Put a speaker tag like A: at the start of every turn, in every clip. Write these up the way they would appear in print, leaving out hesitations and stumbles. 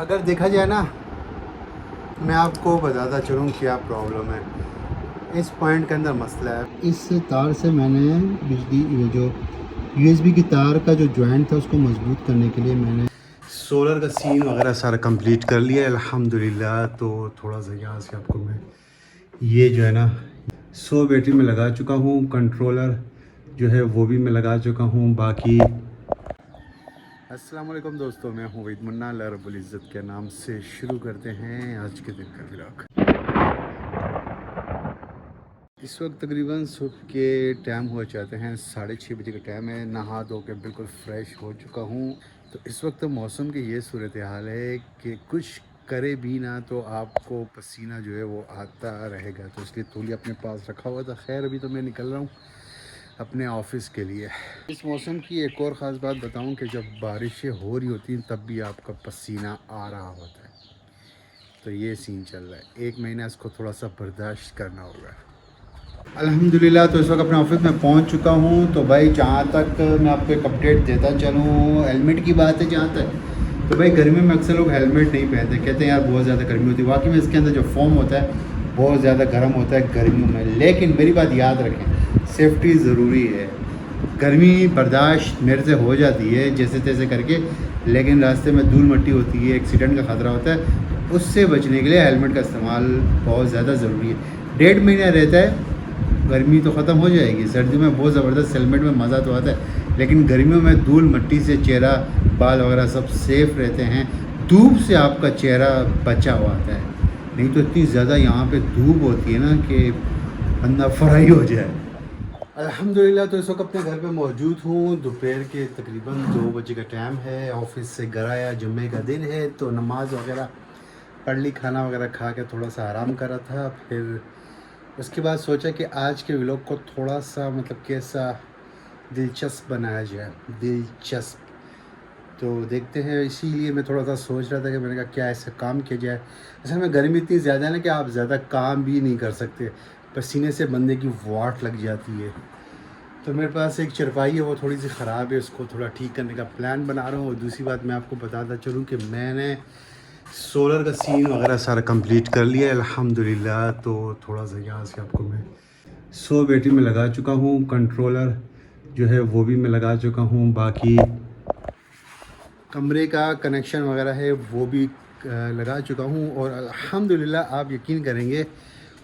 A: अगर देखा जाए ना, मैं आपको बताता चलूँ क्या प्रॉब्लम है। इस पॉइंट के अंदर मसला है। इस तार से मैंने बिजली, ये जो यूएसबी की तार का जो जॉइंट था उसको मजबूत करने के लिए मैंने सोलर का सीन वगैरह सारा कंप्लीट कर लिया है अल्हम्दुलिल्लाह। तो थोड़ा सा यहाँ से आपको मैं ये जो है ना 100 बैटरी में लगा चुका हूँ। कंट्रोलर जो है वो भी मैं लगा चुका हूँ। बाकी अस्सलाम वालेकुम दोस्तों, मैं हूँ वहीद मुन्ना। अल्लाह रब्बुल इज़्ज़त के नाम से शुरू करते हैं आज के दिन का व्लॉग। इस वक्त तकरीबन सुबह के टाइम हो जाते हैं, 6:30 बजे का टाइम है। नहा धो के बिल्कुल फ्रेश हो चुका हूँ। तो इस वक्त मौसम की ये सूरत हाल है कि कुछ करे भी ना तो आपको पसीना जो है वो आता रहेगा। तो इसलिए तौलिया अपने पास रखा हुआ था। खैर अभी तो मैं निकल रहा हूँ अपने ऑफिस के लिए। इस मौसम की एक और ख़ास बात बताऊं कि जब बारिशें हो रही होती हैं तब भी आपका पसीना आ रहा होता है। तो ये सीन चल रहा है। एक महीना इसको थोड़ा सा बर्दाश्त करना होगा। अल्हम्दुलिल्लाह तो इस वक्त अपने ऑफिस में पहुंच चुका हूं। तो भाई जहां तक मैं आपको एक अपडेट देता चलूं, हेलमेट की बात है जहां तक, तो भाई गर्मी में अक्सर लोग हेलमेट नहीं पहनते, कहते हैं यार बहुत ज़्यादा गर्मी होती है। वाकई में इसके अंदर जो फोम होता है बहुत ज़्यादा गर्म होता है गर्मियों में। लेकिन मेरी बात याद रखें, सेफ्टी ज़रूरी है। गर्मी बर्दाश्त मेरे से हो जाती है जैसे तैसे करके, लेकिन रास्ते में धूल मट्टी होती है, एक्सीडेंट का ख़तरा होता है। उससे बचने के लिए हेलमेट का इस्तेमाल बहुत ज़्यादा ज़रूरी है। 1.5 महीना रहता है, गर्मी तो ख़त्म हो जाएगी। सर्दियों में बहुत ज़बरदस्त हेलमेट में मज़ा तो आता है, लेकिन गर्मियों में धूल मट्टी से चेहरा बाल वगैरह सब सेफ़ रहते हैं। धूप से आपका चेहरा बचा हुआ आता है, नहीं तो इतनी ज़्यादा यहाँ पे धूप होती है ना कि बंदा फ्राई हो जाए। अल्हम्दुलिल्लाह तो इस वक्त अपने घर पे मौजूद हूँ। दोपहर के तकरीबन 2 बजे का टाइम है। ऑफिस से घर आया, जुम्मे का दिन है तो नमाज़ वगैरह पढ़ ली, खाना वगैरह खा के थोड़ा सा आराम कर रहा था। फिर उसके बाद सोचा कि आज के व्लॉग को थोड़ा सा मतलब कैसा दिलचस्प बनाया जाए। दिलचस्प तो देखते हैं, इसीलिए मैं थोड़ा सा सोच रहा था कि मैंने कहा क्या ऐसा काम किया जाए। असल में गर्मी इतनी ज़्यादा है ना कि आप ज़्यादा काम भी नहीं कर सकते, पसीने से बंदे की वाट लग जाती है। तो मेरे पास एक चारपाई है, वो थोड़ी सी ख़राब है, उसको थोड़ा ठीक करने का प्लान बना रहा हूँ। और दूसरी बात मैं आपको बताता चलूँ कि मैंने सोलर का सीन वगैरह सारा कंप्लीट कर लिया है अल्हम्दुलिल्लाह। तो थोड़ा सा यहाँ से आपको मैं 100 बैटरी में लगा चुका हूँ। कंट्रोलर जो है वो भी मैं लगा चुका हूँ। बाकी कमरे का कनेक्शन वगैरह है वो भी लगा चुका हूँ। और अल्हम्दुलिल्लाह आप यकीन करेंगे,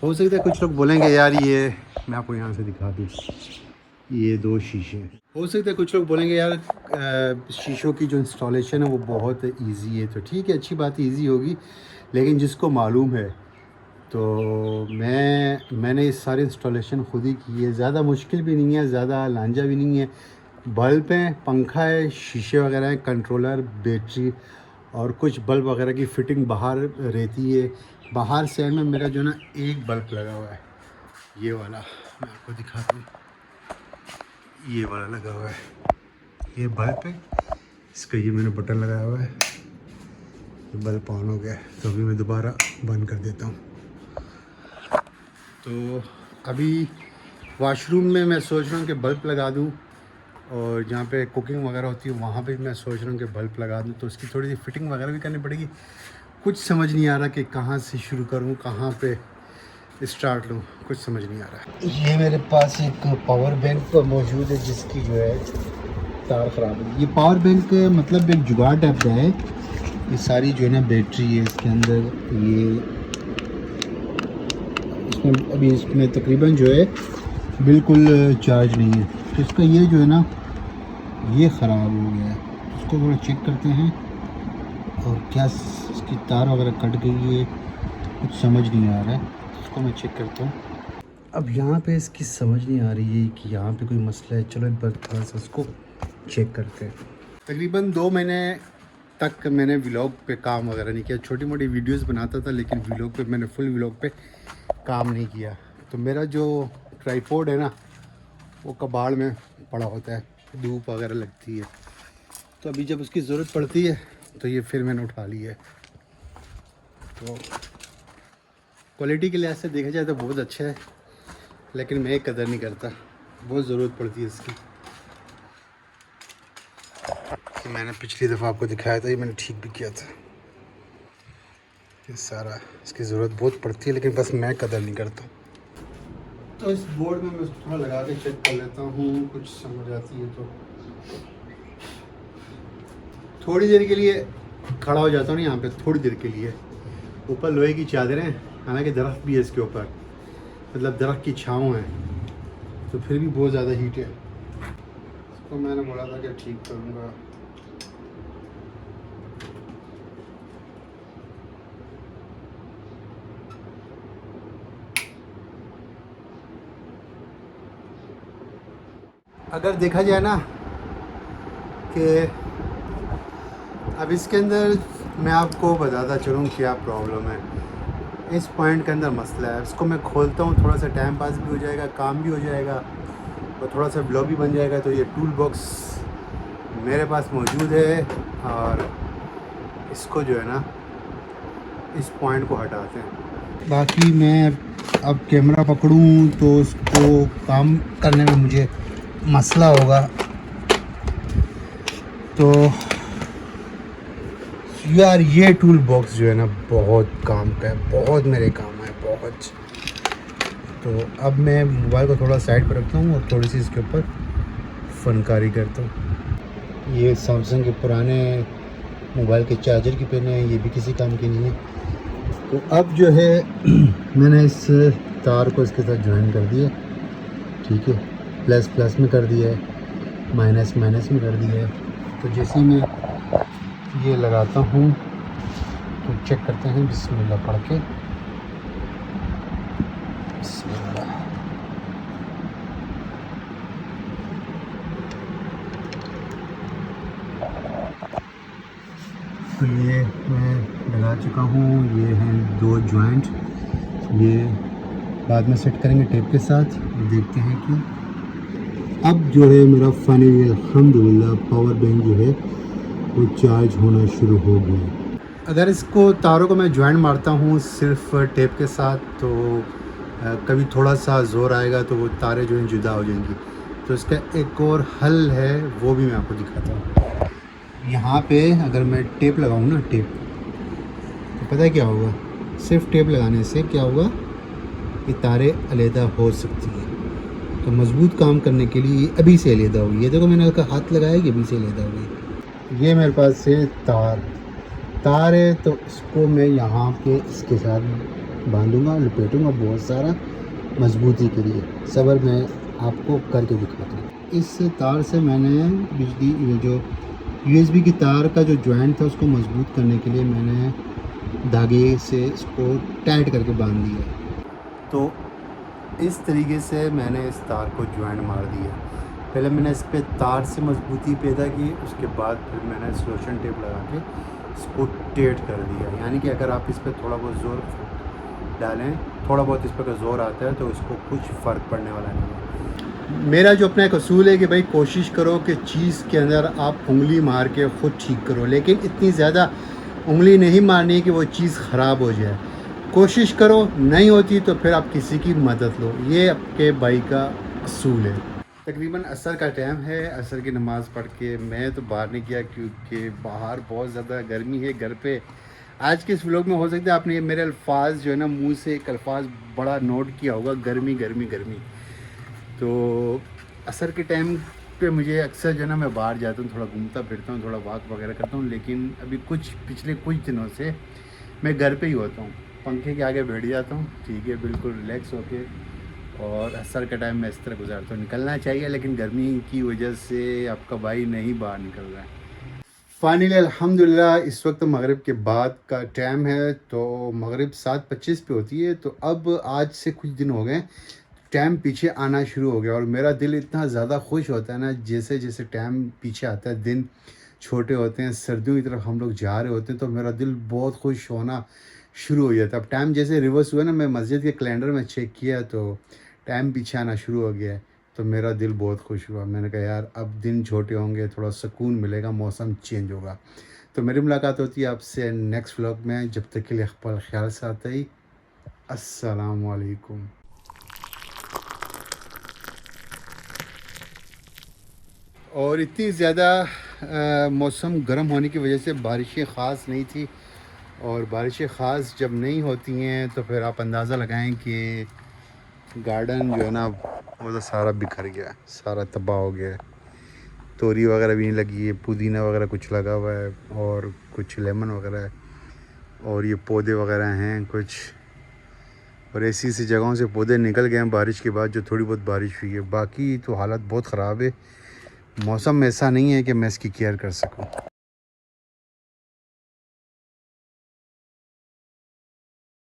A: हो सकता है कुछ लोग बोलेंगे यार ये, मैं आपको यहाँ से दिखा दूँ, ये 2 शीशे, हो सकता है कुछ लोग बोलेंगे यार शीशों की जो इंस्टॉलेशन है वो बहुत इजी है। तो ठीक है, अच्छी बात है, इजी होगी। लेकिन जिसको मालूम है, तो मैंने इस सारी इंस्टॉलेशन खुद ही की है। ज़्यादा मुश्किल भी नहीं है, ज़्यादा लांझा भी नहीं है। बल्ब है, पंखा है, शीशे वगैरह हैं, कंट्रोलर, बैटरी और कुछ बल्ब वगैरह की फ़िटिंग बाहर रहती है। बाहर साइड में मेरा जो ना एक बल्ब लगा हुआ है, ये वाला मैं आपको दिखाता हूँ, ये वाला लगा हुआ है, ये बल्ब है। इसका ये मैंने बटन लगाया हुआ है, ये बल्ब ऑन हो गया है। तो अभी मैं दोबारा बंद कर देता हूँ। तो अभी वॉशरूम में मैं सोच रहा हूँ कि बल्ब लगा दूँ, और जहाँ पे कुकिंग वगैरह होती है वहाँ पे भी मैं सोच रहा हूँ कि बल्ब लगा दूँ। तो उसकी थोड़ी सी फिटिंग वगैरह भी करनी पड़ेगी। कुछ समझ नहीं आ रहा कि कहाँ से शुरू करूँ, कहाँ पे स्टार्ट लूँ, कुछ समझ नहीं आ रहा। ये मेरे पास एक पावर बैंक मौजूद है जिसकी जो है तार ख़राब है। ये पावर बैंक मतलब एक जुगाड़ टाइप का है। ये सारी जो है ना बैटरी है इसके अंदर, ये इसमें अभी इसमें तकरीबन जो है बिल्कुल चार्ज नहीं है। तो इसका ये जो है ना ये ख़राब हो गया है। इसको थोड़ा चेक करते हैं। और क्या इसकी तार वगैरह कट गई है, कुछ समझ नहीं आ रहा है। इसको मैं चेक करता हूँ। अब यहाँ पे इसकी समझ नहीं आ रही है कि यहाँ पे कोई मसला है। चलो एक बार थोड़ा सा इसको चेक करते हैं। तकरीबन 2 महीने तक मैंने व्लॉग पे काम वगैरह नहीं किया। छोटी मोटी वीडियोस बनाता था, लेकिन व्लॉग पे मैंने फुल व्लॉग पे काम नहीं किया। तो मेरा जो ट्राईपोड है ना वो कबाड़ में पड़ा होता है, धूप वगैरह लगती है। तो अभी जब उसकी ज़रूरत पड़ती है तो ये फिर मैंने उठा ली है। तो क्वालिटी के लिहाज से देखा जाए तो बहुत अच्छा है, लेकिन मैं कदर नहीं करता। बहुत ज़रूरत पड़ती है इसकी। मैंने पिछली दफ़ा आपको दिखाया था, ये मैंने ठीक भी किया था। ये सारा इसकी ज़रूरत बहुत पड़ती है, लेकिन बस मैं कदर नहीं करता। तो इस बोर्ड में मैं थोड़ा लगा के चेक कर लेता हूँ, कुछ समझ आती है तो थोड़ी देर के लिए खड़ा हो जाता हूँ ना यहाँ पे, थोड़ी देर के लिए। ऊपर लोहे की चादरें, हालांकि दरख्त भी है इसके ऊपर, मतलब दरख्त की छाँव है, तो फिर भी बहुत ज़्यादा हीट है। इसको मैंने बोला था कि ठीक करूँगा। अगर देखा जाए ना कि अब इसके अंदर मैं आपको बताता चलूँ क्या प्रॉब्लम है। इस पॉइंट के अंदर मसला है, इसको मैं खोलता हूँ, थोड़ा सा टाइम पास भी हो जाएगा, काम भी हो जाएगा और थोड़ा सा ब्लॉग भी बन जाएगा। तो ये टूल बॉक्स मेरे पास मौजूद है और इसको जो है ना इस पॉइंट को हटाते हैं। बाकी मैं अब कैमरा पकड़ूँ तो उसको काम करने में मुझे मसला होगा, तो यार ये टूल बॉक्स जो है ना बहुत काम का है, बहुत मेरे काम है, बहुत। तो अब मैं मोबाइल को थोड़ा साइड पर रखता हूँ और थोड़ी सी इसके ऊपर फनकारी करता हूँ। ये सैमसंग के पुराने मोबाइल के चार्जर की पिन है, ये भी किसी काम की नहीं है। तो अब जो है मैंने इस तार को इसके साथ ज्वाइन कर दिया, ठीक है, प्लस प्लस में कर दिया है, माइनस माइनस में कर दिया है। तो जैसे मैं ये लगाता हूँ तो चेक करते हैं, बिस्मिल्लाह पढ़ के। बिस्मिल्लाह। तो ये मैं लगा चुका हूँ, ये हैं 2 जॉइंट, ये बाद में सेट करेंगे टेप के साथ। देखते हैं कि अब जो है मेरा फाइनली अल्हम्दुलिल्लाह पावर बैंक जो है वो चार्ज होना शुरू हो गया। अगर इसको तारों को मैं ज्वाइन मारता हूँ सिर्फ टेप के साथ तो कभी थोड़ा सा ज़ोर आएगा तो वो तारें जो हैं जुदा हो जाएंगी। तो इसका एक और हल है, वो भी मैं आपको दिखाता हूँ। यहाँ पे अगर मैं टेप लगाऊँ ना, टेप, तो पता है क्या होगा, सिर्फ टेप लगाने से क्या होगा, ये तारें अलहदा हो सकती है। तो मज़बूत काम करने के लिए अभी से अलहदा हुई है। देखो मैंने हल्का हाथ लगाया कि अभी से अलहदा हुई। ये मेरे पास है तार है, तो इसको मैं यहाँ पे इसके साथ बांधूंगा, लपेटूंगा बहुत सारा मजबूती के लिए। सबर मैं आपको करके दिखाता हूँ। इस तार से मैंने बिजली, ये जो USB की तार का जो जॉइंट था उसको मजबूत करने के लिए मैंने धागे से इसको टाइट करके बांध दिया। तो इस तरीके से मैंने इस तार को जॉइंट मार दिया। पहले मैंने इस पे तार से मजबूती पैदा की, उसके बाद फिर मैंने स्लोशन टेप लगा के इसको टेट कर दिया। यानी कि अगर आप इस पर थोड़ा बहुत ज़ोर डालें, थोड़ा बहुत इस पर का ज़ोर आता है तो इसको कुछ फ़र्क पड़ने वाला नहीं है। मेरा जो अपना एक असूल है कि भाई कोशिश करो कि चीज़ के अंदर आप उंगली मार के ख़ुद ठीक करो, लेकिन इतनी ज़्यादा उंगली नहीं मारनी कि वो चीज़ ख़राब हो जाए। कोशिश करो, नहीं होती तो फिर आप किसी की मदद लो, ये आपके भाई का असूल है। तकरीबन असर का टाइम है, असर की नमाज़ पढ़ के मैं तो बाहर नहीं गया क्योंकि बाहर बहुत ज़्यादा गर्मी है। घर पे आज के इस व्लॉग में हो सकता है आपने मेरे अल्फाज जो है ना, मुंह से एक अल्फाज बड़ा नोट किया होगा, गर्मी गर्मी गर्मी। तो असर के टाइम पे मुझे अक्सर जो है ना मैं बाहर जाता हूँ, थोड़ा घूमता फिरता हूँ, थोड़ा वॉक वगैरह करता हूँ, लेकिन अभी पिछले कुछ दिनों से मैं घर पे ही होता हूँ, पंखे के आगे बैठ जाता हूँ, ठीक है, बिल्कुल रिलैक्स होके। और असर का टाइम मैं इस तरह गुजारता हूँ। निकलना चाहिए लेकिन गर्मी की वजह से आपका भाई नहीं बाहर निकल रहा है। फाइनली अल्हम्दुलिल्लाह इस वक्त मगरिब के बाद का टाइम है, तो मगरिब 7:25 पे होती है। तो अब आज से कुछ दिन हो गए टाइम पीछे आना शुरू हो गया और मेरा दिल इतना ज़्यादा खुश होता है ना, जैसे जैसे टाइम पीछे आता है, दिन छोटे होते हैं, सर्दियों की तरफ हम लोग जा रहे होते हैं, तो मेरा दिल बहुत खुश होना शुरू हो जाता है। अब टाइम जैसे रिवर्स हुआ ना, मैं मस्जिद के कैलेंडर में चेक किया तो टाइम पीछे आना शुरू हो गया है, तो मेरा दिल बहुत खुश हुआ। मैंने कहा यार अब दिन छोटे होंगे, थोड़ा सुकून मिलेगा, मौसम चेंज होगा। तो मेरी मुलाकात होती है आपसे नेक्स्ट व्लॉग में। जब तक के लिए अपना ख्याल से आता ही, अस्सलाम वालेकुम। और इतनी ज़्यादा मौसम गर्म होने की वजह से बारिशें ख़ास नहीं थी, और बारिशें ख़ास जब नहीं होती हैं तो फिर आप अंदाज़ा लगाएं कि गार्डन जो है ना वो तो सारा बिखर गया है, सारा तबाह हो गया है। तोरी वगैरह भी नहीं लगी है, पुदीना वगैरह कुछ लगा हुआ है और कुछ लेमन वगैरह है और ये पौधे वगैरह हैं कुछ, और ऐसी ऐसी जगहों से पौधे निकल गए हैं बारिश के बाद जो थोड़ी बहुत बारिश हुई है। बाकी तो हालत बहुत ख़राब है। मौसम ऐसा नहीं है कि मैं इसकी केयर कर सकूं।